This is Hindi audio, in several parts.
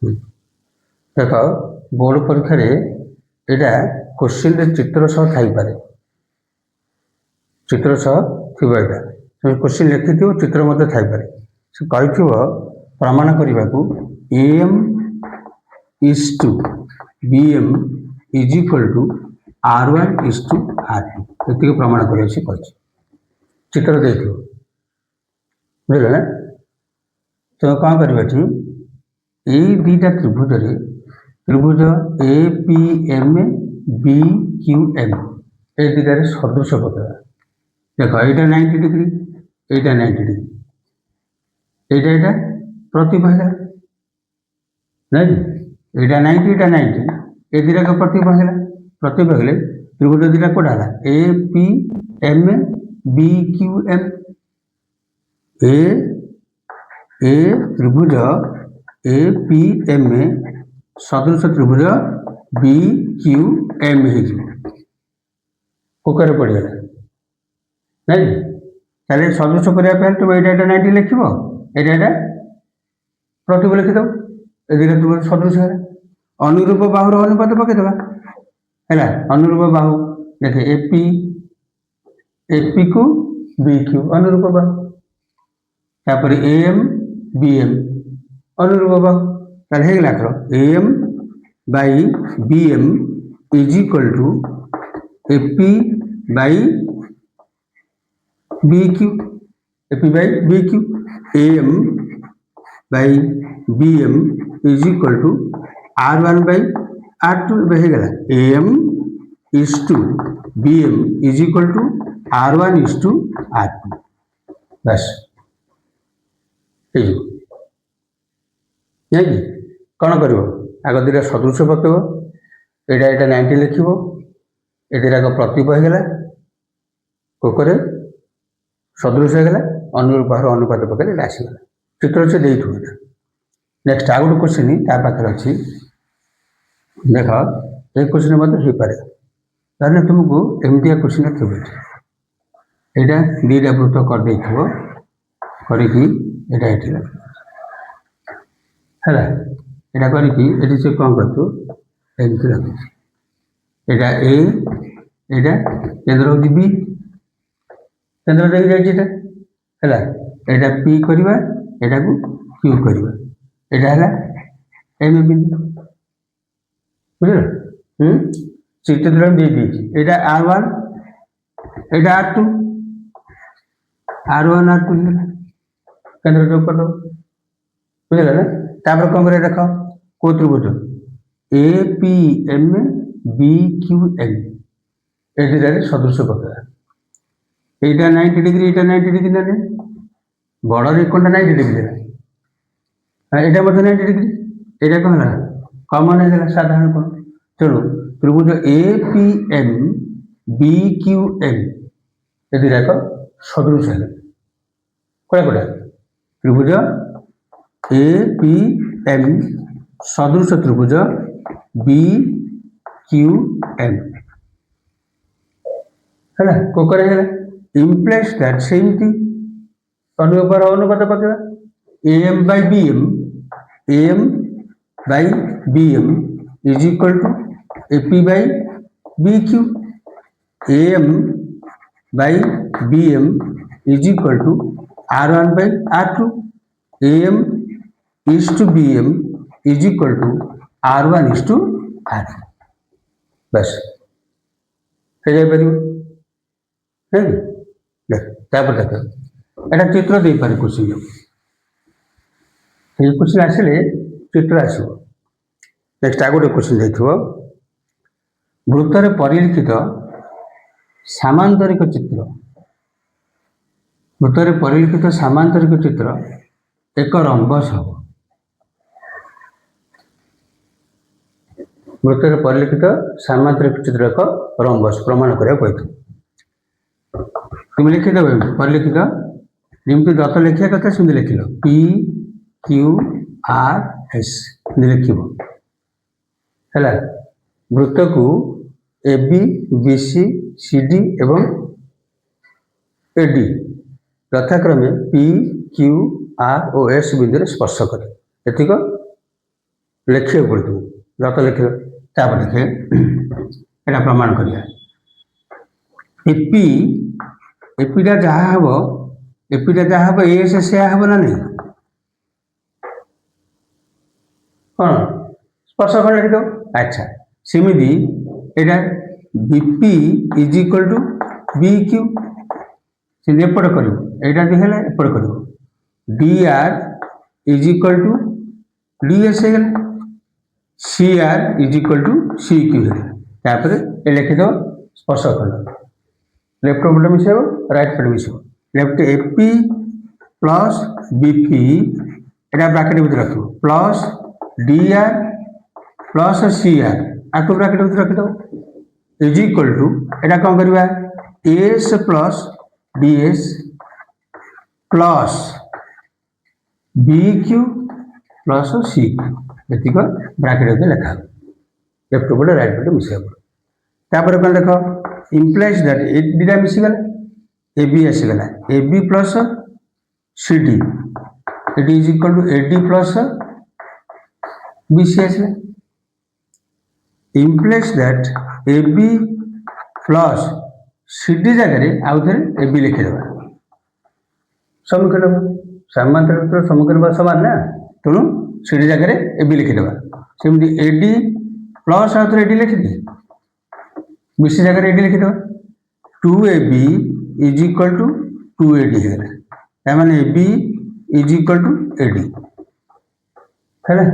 देख बोर्ड परीक्षा यहाँ क्वेश्चन चित्र सह थाईपे चित्र सह थी यहाँ क्वेश्चन लिखि चित्र मध्य थाईपे से कही प्रमाण करने को M is to B M is equal to R1 is to R2 ये प्रमाण कर चित्र दे बुझे ना तो कौन कर यही दुईटा त्रिभुज त्रिभुज A P M B Q M ये दुटार सदृश पकड़ा देख यहाँ 90 डिग्री यहाँ 90 डिग्री यहाँ प्रतिभा है नहीं यहाँ 90 यहाँ 90 ये दुटा प्रतिभा है प्रतिभा हेले त्रिभुज दुटा कौटा है A P M B Q M ए त्रिभुज ए पी एम सदृश त्रिभुज बी क्यू एम होकर पड़ेगा नहीं चलिए सदृश करने तुम यहाँ 90 लिख यहाँ प्रतिभ लिखिद ये तुम सदृश है अनुरूप बाहुर अनुपात पकईदे है अनुरूप बाहु देखे एपी को बी क्यू अनुरूप बाहु तापर एम बी एम अनुरूप बाहु ताहले हेगला आखर M by B M is equal to AP by B Q AP by B Q M by B M is equal to R1 by R2 हेगला M is to B M is equal to R1 is to R2 बस ये कौन कर आग दुटा सदृश पकेब यहाँ 90 लिख ये दुटा प्रतिभ होगा कोकर सदृश होगा अनुरूप बाहर अनुपात पकड़े आसगला चित्र से देख नेक्स्ट आ गए क्वेश्चन पाखे अच्छी देख ये क्वेश्चन मत हो पारे ताहले तुमको एमती क्वेश्चन थे यहाँ दुईटा वृत्त कर है करके से कौन करमती रखी यहाँ ए यहाँ केन्द्र हूँ बी केन्द्र देखिए है यहाँ पी करवा यहाँ को क्यू करवा यहाँ है एम बिंदु बुझे चित्र बी बी यहाँ R1 यहाँ R2 R1 R2 केन्द्र जो कर बुझे ना तापर कौन कर देख को त्रिभुज A P M B Q M ये दुटार सदृश पकड़ा यहाँ 90 डिग्री यहाँ 90 डिग्री ना बड़ रेखा 90 डिग्री यहाँ 90 डिग्री यहाँ कौन है कमन है साधारण कौन तेणु त्रिभुज A P M B Q M ये दुटाक सदृश है कौटा कौटा त्रिभुज ए पी एम सदृश त्रिभुज बी क्यू एम है कोकर इम्प्लाइज दैट सेमती अनुरूप अनुपात पकेगा M by B M is equal to AP by B Q M by B M is equal to R1 by R2 M is to B M is equal to R1 is to R2 बस हो जापर देख यहाँ चित्र दे पारे क्वेश्चन ये क्वेश्चन आसिले चित्र आसो नेक्स्ट आ गए क्वेश्चन देखो वृत्तर परिलिखित सामांतरिक चित्र वृत्तर परिलिखित सामांतरिक चित्र एक रंबस हम वृत्तर परिलिखित सामांतरिक चित्र एक रंबस प्रमाण करने तुम लिखिदेव परिलिखित जमी दत्त लिखा कथा सेमती लिख लो पी क्यू आर एस लिख है वृत्त को A B B C C D एवं ए डी यथाक्रमे पी क्यू आर और एस बिंदु स्पर्श करे एतिक लिखिए पड़ो जत लिख देखे यहाँ प्रमाण करिया एपी एपीटा जहाँ हम एपीटा जहाँ हम एस से हम ना नहीं कौन स्पर्शखंड लिखिद अच्छा सेमती यहाँ BP is equal to B Q से एपट कर यहाँ एपट कर D R is equal to D S हो गला C R is equal to C Q है लिखिद स्पर्शखंड लेफ्ट पटे मिसेब राइट पटे मिसेब लेफ्ट एपी प्लस बीपी यहाँ ब्राकेट भर रख plus D R plus C R आपको ब्राकेट भर रखिद इज इक्वल टू यहाँ कौन करवा S plus D S plus B Q plus C Q ये ब्राकेट लिखा लेफ्ट पटे राइट पटे मिसेब तापर कौन देख इम्प्लाइज दैट ए दुटा मिसीगला ए बी आसीगला A B plus C D एटी is equal to A D plus B C आसला implies that A B plus C D जगह आउ थे ए बी लिखिदेव सम्मुखीन सामांतर सम्मुखीन समान ना तेणु सी डी जगह ए बी लिखिदेव सेमती ए डी प्लस आउ थे ए डी लिखिदी बीसी जगह एडी लिखिद 2ab is equal to 2ad है मैंने ab is equal to ad है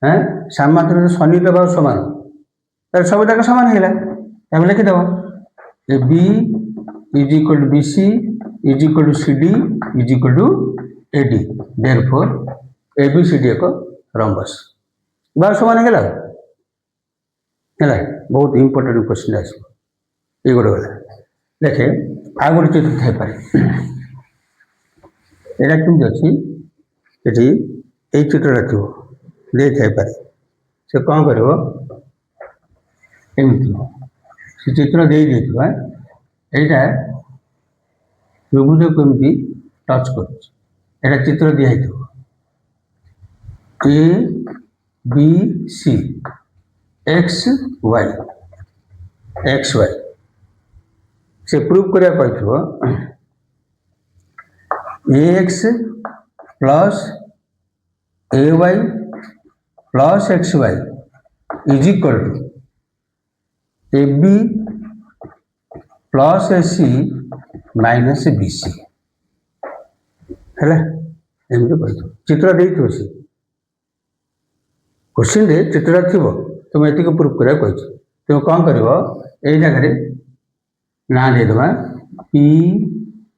हाँ सामांतर शनि दबा सामान सब जाक सामान है लिखिद ab is equal to bc is equal to cd is equal to ad therefore abcd एक रम्बस बा सामान है है बहुत इंपोर्टेंट क्वेश्चन आस ये गोटे गला देखे आ गए चित्र थी पारे यहाँ कमी अच्छी ये चित्रटा थो दे थाईपे से कौन कर से चित्र दे यहाँ त्रिभुज कमी टच कर चित्र दिखाई A B C X Y से प्रूव करा A X plus A Y plus X Y is equal to A B plus A C minus B C है एमती चित्र दे सी क्वेश्चन रे चित्र थी तुम ये प्रूफ करा तुम कौन कर जगह ना देद पी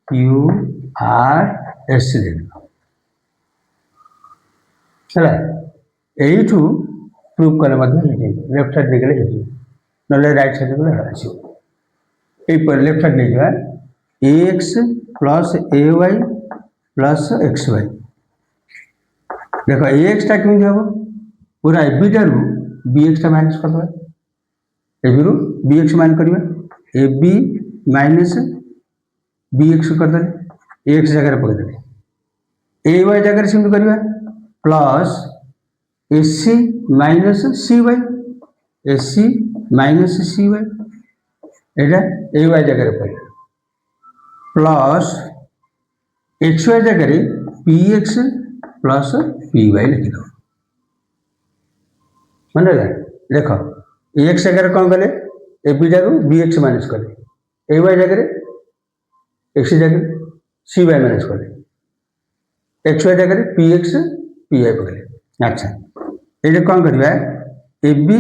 क्यू आर एस दे यू प्रूफ कले लेफ्ट साइड देखे ना राइट साइड गले आसो लेफ्ट साइड नहीं A X plus A Y plus X Y देख ए एक्सटा कमी हम पूरा एबिटारू बी एक्सटा माइनस करदे A B B X minus करवा A B minus B X करदे ए एक्स जगह पकड़े ए वाई जगह सेमती करवा plus A C minus C Y A C minus C Y एटा ए वाई जगह पड़े प्लस एक्स वाई जगह P X plus P Y लिखिद मन देख एक्स जगह कौन कले ए बी टारू बी एक्स माइनस कले ए वाई जगह एक्स जगह सी वाई माइनस कले एक्स वाई जगह पी एक्स पी वाई पकड़े अच्छा ये कौन करवा ए बी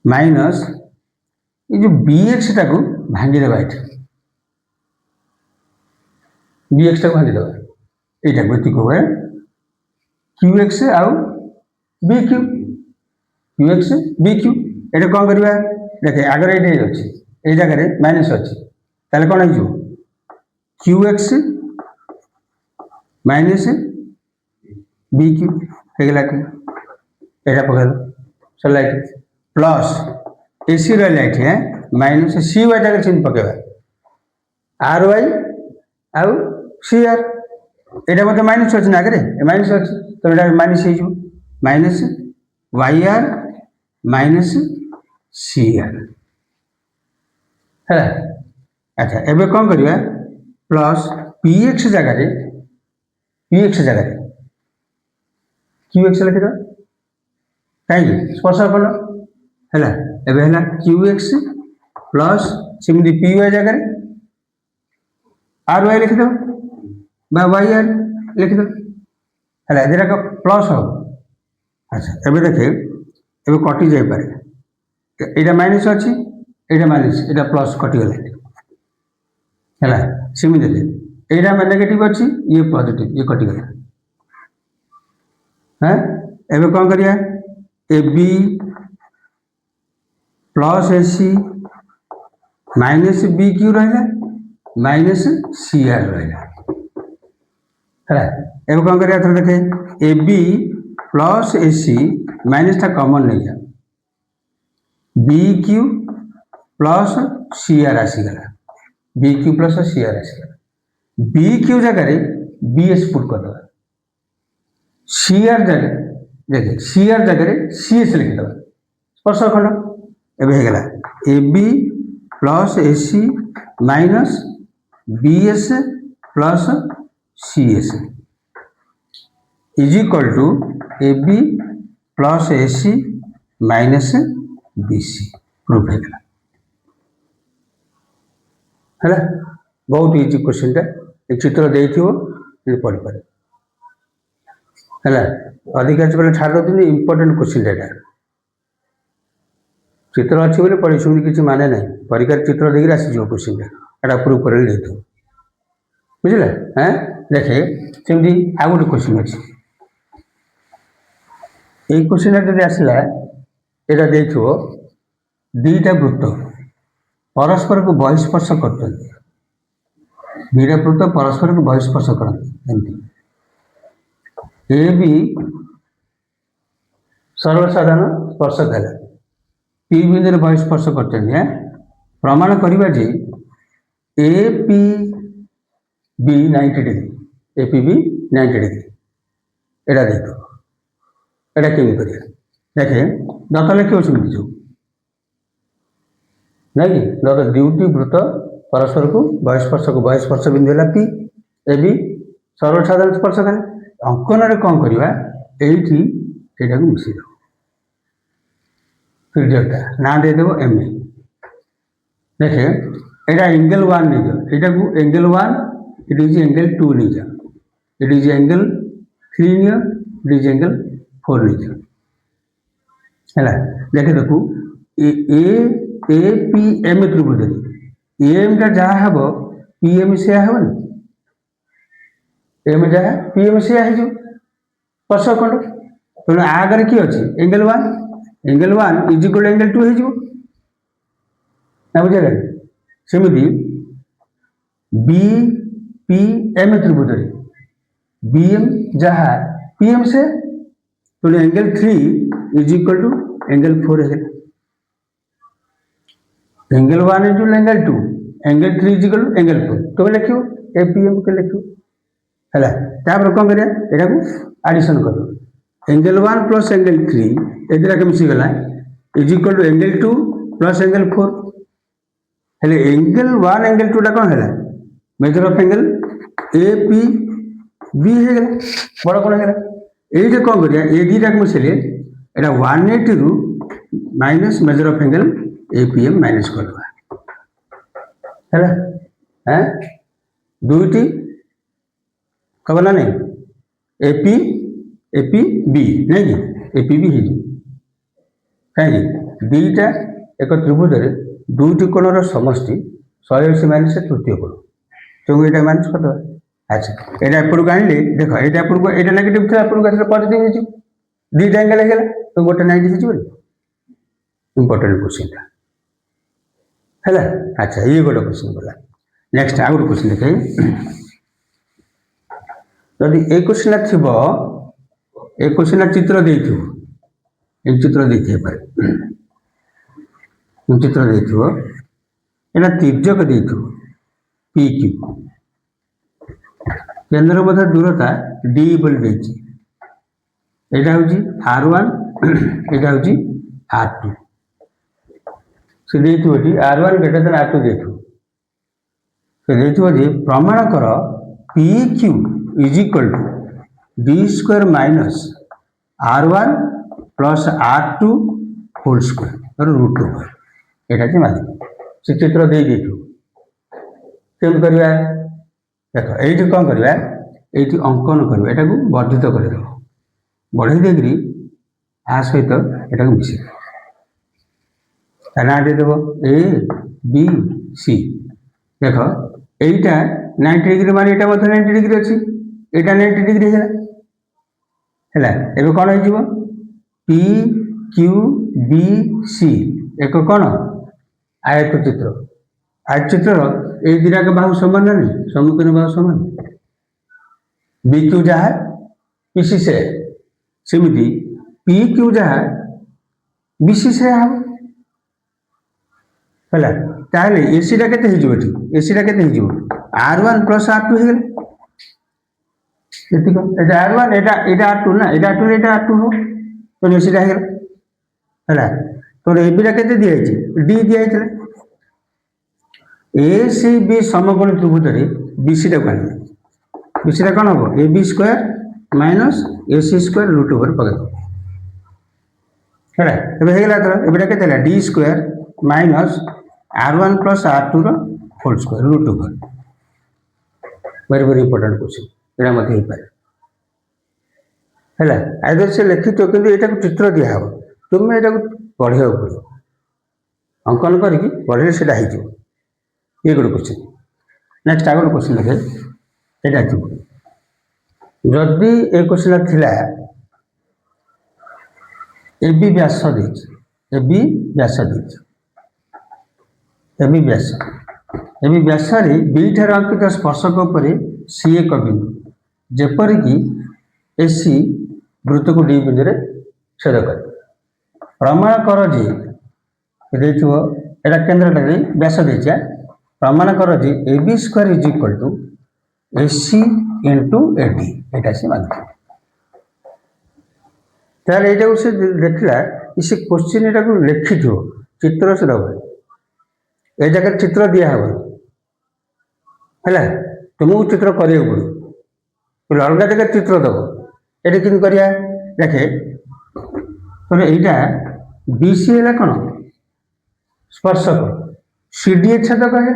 माइनस ये जो बी एक्स टाक भांगीदेवा ये बी एक्स टाक भांगीदेवा यहाँ गति कह क्यू एक्स आउ B Q Q X B Q ये कौन करवा देखे आगे ये अच्छी ये जगह माइनस अच्छी ताले कौन हो Q X minus B Q होगा कि यहाँ पकड़ सरला प्लस ए सी रही है माइनस सी वाई जगह चिन्ह पकेवा आर वाई आउ सी आर यहाँ मतलब माइनस अच्छे ना आगे माइनस अच्छी तो यहाँ माइनस हो minus Y R minus C R है। अच्छा एबे कौन करिया प्लस पी एक्स जगह क्यू एक्स लिखिद कहीं स्पर्श फल है एबे क्यू एक्स प्लस सेमती पी वाई जगह आर वाई लिखिद वाई आर लिखिद है दिटा प्लस हो। अच्छा एबे देखे एबे कटि जाई पारे एटा माइनस अच्छी एटा माइनस एटा प्लस कटिगला है सेमती एटा नेगेटिव अच्छी ये पॉजिटिव ये कटिगला है। एबे कौन करिया A B plus A C minus B Q रहा माइनस सी आर रहा है। एबे कौन करिया थोड़ा देखे A B plus A C minus टा कॉमन नहीं जा B Q plus C R आसीगला B Q plus C R आसीगला बी क्यू जगह बी एस पुट कर दवा सी आर जगह देखे सी आर जगह सी एस लिखिद स्पर्श खंड एबे हेगला A B plus A C minus B S plus C S is equal to A B plus A C minus B C proof हेगला है। बहुत इजी क्वेश्चन टा चित्र देखिए पढ़ी पारे है अधिकांश बेले छाड़ दे इम्पोर्टेंट क्वेश्चन एटा चित्र अच्छी बोले पढ़ी शुणी किसी माने ना परीक्षा चित्र देखिए आसीज क्वेश्चन टा प्रूफ कर बुझे हाँ देखे सेमती आ गए क्वेश्चन अच्छे ये क्वेश्चन जब आसला यहाँ देखो दीटा वृत्त परस्पर को बहिस्पर्श कर दीटा वृत्त परस्पर को बहिस्पर्श करती ए बी सर्वसाधारण स्पर्शक है पी बिंदु बहिस्पर्श कर प्रमाण करवा जे A P B 90 degree A P B 90 degree एटा देखो एटा केमी करिया देखे दत्त लिखे जो नहीं दत्त दुईटी वृत्त परस्पर को बहिस्पर्श बिंदु है पी ए बी सर्वसाधारण स्पर्शक है अंकन रे कौन करवा ये मिसेद फिर ना देदेव एम ए देखे यहाँ एंगल 1 नहीं जाओ यहाँ को एंगल 1 इट इज एंगल 2 नहीं जाओ it is angle 3 neo it is angle 4 नहीं जाओ है देखे देखू ए पी एम त्रिभुज एम टा जहाँ हम पी एम से हेन एम जहाँ पी एम से स्पर्श खंड तेणु आगे किए अच्छे एंगल 1 इज इक्वल एंगल 2 हो बुझे सेमती बी पी एम त्रिभुज बी एम जहाँ पी एम से तेणु angle 3 is equal to angle 4 है angle 1 is angle 2 angle 3 is equal to angle 4 तो लिखो ए पी एम के लिखो है कौन करिया यहाँ को आडिशन कर एंगल 1 प्लस एंगल 3 एदिरा के मिसीगला is equal to angle 2 plus angle 4 हेले एंगल 1 एंगल 2 टा कौन है measure of angle A P B है बड़ कौन है ये कौन करिया ए दीटा को मिसेले यहाँ 180 रु minus measure of angle A P M minus कर है दुईटी कबला नहीं एपी बी नहीं एपी बी कहीं दीटा एक त्रिभुज दुईटी कोणर समष्टि 180 माइनस तृतीय कोण तो ये माइनस करदे। अच्छा यहाँ एपटू आने देख ये आपको यहाँ नेगेटिव था आपको पॉजिटिव हो दीटा एंगल है तो गोटे 90 हो इम्पोर्टेंट क्वेश्चन है। अच्छा ये गोटे क्वेश्चन गला नेक्स्ट आ गए क्वेश्चन देखे जदि ए क्वेश्चन थी ए क्वेश्चन चित्र देखिए चित्र देखिए पारे चित्र देखिए यहाँ तिर्यक देखिए पी क्यू केंद्र मध्य दूरता डी बोल एटा हूँ R1 एटा हूँ R2 से देखो R1 ग्रेटर देन R2 देखो से देखो प्रमाण कर PQ is equal to D square minus R1 plus R2 whole square root over एटा माध्यम से चित्र दे देखो केम करवा देख ये कौन करवा ये अंकन करवा यहाँ को वर्धित कर बढ़ई देकर आ सहित यहाँ मिसे ना देदेव ए बी सी देख यहीटा 90 डिग्री मान यहाँ 90 डिग्री अच्छी यहाँ 90 डिग्री है एवं कौन हो पी क्यू बी सी एक कौन आयत चित्र ये दिराक बाहु समान ना नहीं सम्मुखीन बाहु समान बी क्यू जहाँ पीसी से सेमती पी क्यू जहाँ बीसी से हम ताहले एसी टा केते हिजो एसी टा केते हिजो R1 प्लस R2 हे एतिक एटा R1 एटा R2 ना एटा R2 एटा R2 हो तो एसी टा हे हला तो एबी टा केते दिया है डी दिया है ए सी बी समकोण त्रिभुज रे बीसी टा काढ बीसी टा कोन हो A B square minus A C square root over पगे हला एबे हेला तो एबी टा केते D square minus R1 plus R2 रो whole square root over very very important question एटा मते हे पारे हला आइदर से लिखित किंतु एटा को चित्र दिया हो तुम एटा को पढ़ियो पड़ो अंकन करके पढ़ले सेटा हे जो ये गोटे क्वेश्चन नेक्स्ट आगे क्वेश्चन लिखे एटा थी जदि ए क्वेश्चन थिला एबी व्यास देछि एबी व्यास देछि एबी व्यास रे बी ठार अंकित स्पर्शक उपर सी एक बिंदु जेपरिक एसी वृत्त को डी बिंदु रे छेद कर प्रमाण कर जे देखो एटा केंद्र व्यास देछा प्रमाण कर जे A B square is equal to AC into AD एटा से मान ताले एटा को से देखला इसे क्वेश्चन एटा को लिखित हो चित्र से दबा ए जगह चित्र दिया हो है तुमको चित्र करियो पड़ो अलग जगह चित्र दब ये कि करिया देखे तो यहाँ बीसी है कौन स्पर्शक सीडी छेदक है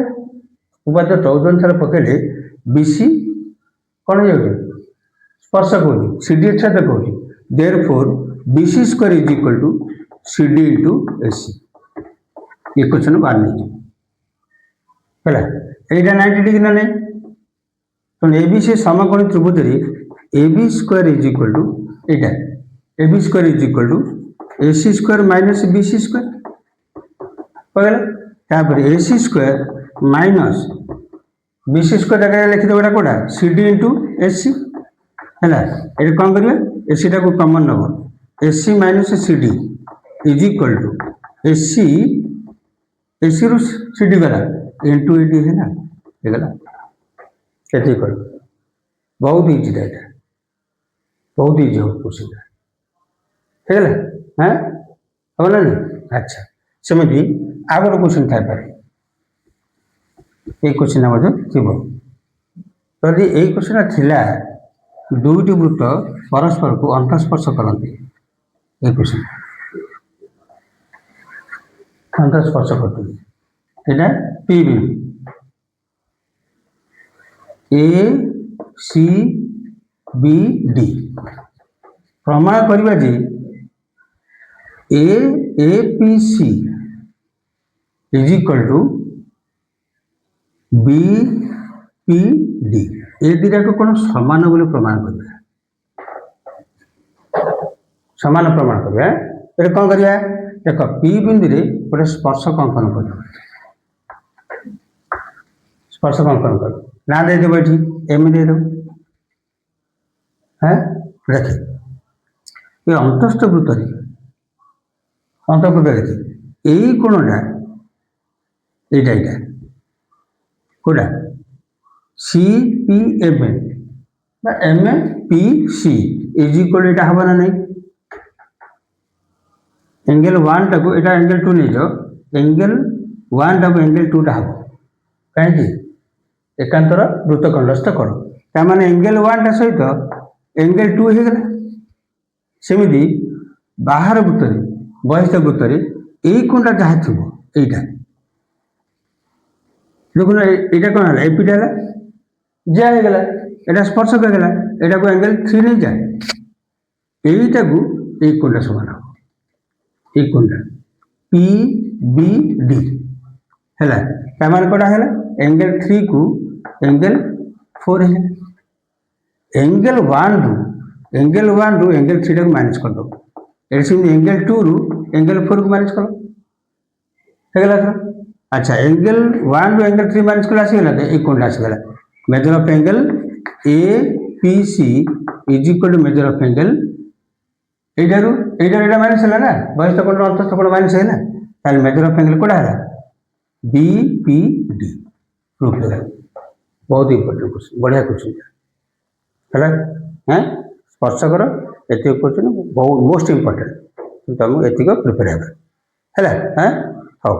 उपाध्य 14 अनुसार पकड़े बीसी कौन हो स्पर्शक हो सीडी छेदक हो therefore BC square is equal to CD into AC ये क्वेश्चन बाहर नहीं है यहाँ 90 डिग्री ना नहीं तो ए बी सी समकोणी त्रिभुज रे A B square is equal to यहाँ A B square is equal to A C square minus B C square तापर A C square minus B C square जगह लिखिदेव एटा कौटा C D into S C है ये कौन करेंगे एसी टा को कमन नब AC minus C D is equal to AC AC रु सी डी गला इंटू एडी है ना ये गला कैसे कर बहुत इजी था ये बहुत इजी हो क्वेश्चन है हाँ हम ना नहीं अच्छा सेमती आ गए क्वेश्चन था ये क्वेश्चन थी यदि यही क्वेश्चन थिला दुईटी वृत्त परस्पर को अंतस्पर्श करते ये क्वेश्चन अंतस्पर्श करते यहाँ पी बिंदु ए सी बी डी प्रमाण करवा जे A P C is equal to B P D A दुटा को कौन समान बोले प्रमाण कर समान प्रमाण कर कौन कर देख पी बिंदु रे गोटे स्पर्शक अंकन कर स्पर्शक अंकन कर ना देदेव ये एम देदेव हाँ देख ये अंतस्थ वृत्त अंतर्वृत्त देखे यही कोणटा यहाँ कौटा C P M M A P C is equal यहाँ हम ना नहीं एंगल 1 टाको एटा एंगल 2 नहीं जाओ एंगल 1 टाको एंगल 2 टा हम कहीं एकांतर वृत्तखंडस्थ कोण ता माने एंगल 1 टा सहित एंगल 2 हे गला सेमिति बाहर वृत्त बहिस्थ वृत्त यही कोणटा जहाँ थी यहीटा देखो यहाँ कौन है एपीटा है जा हो गला यहाँ स्पर्शक हो गला यहाँ को एंगल 3 नहीं जाए यहीटा को एक कोणटा समान हम एक कोणटा पी बी डी है तामान कौटा है एंगल 3 को एंगल 4 है एंगल 1 रु एंगल 3 को माइनस कर दो ऐसे एंगल 2 रु एंगल 4 को माइनस करो है गला तो अच्छा एंगल 1 रु एंगल 3 माइनस कर आसीगला तो एक कोणटा आसीगला measure of angle A P C is equal to measure of angle एटा माइनस है ना बहिस्थ कोण अंतस्थ कोण माइनस है ताल मेजर ऑफ एंगल कोड़ा है बी पी डी प्रूफ है बहुत इंपोर्टेंट क्वेश्चन बढ़िया क्वेश्चन है हैं स्पर्शकर एति क्वेश्चन बहुत मोस्ट इंपोर्टेंट तुम एतिक प्रिपेयर है हैं हाँ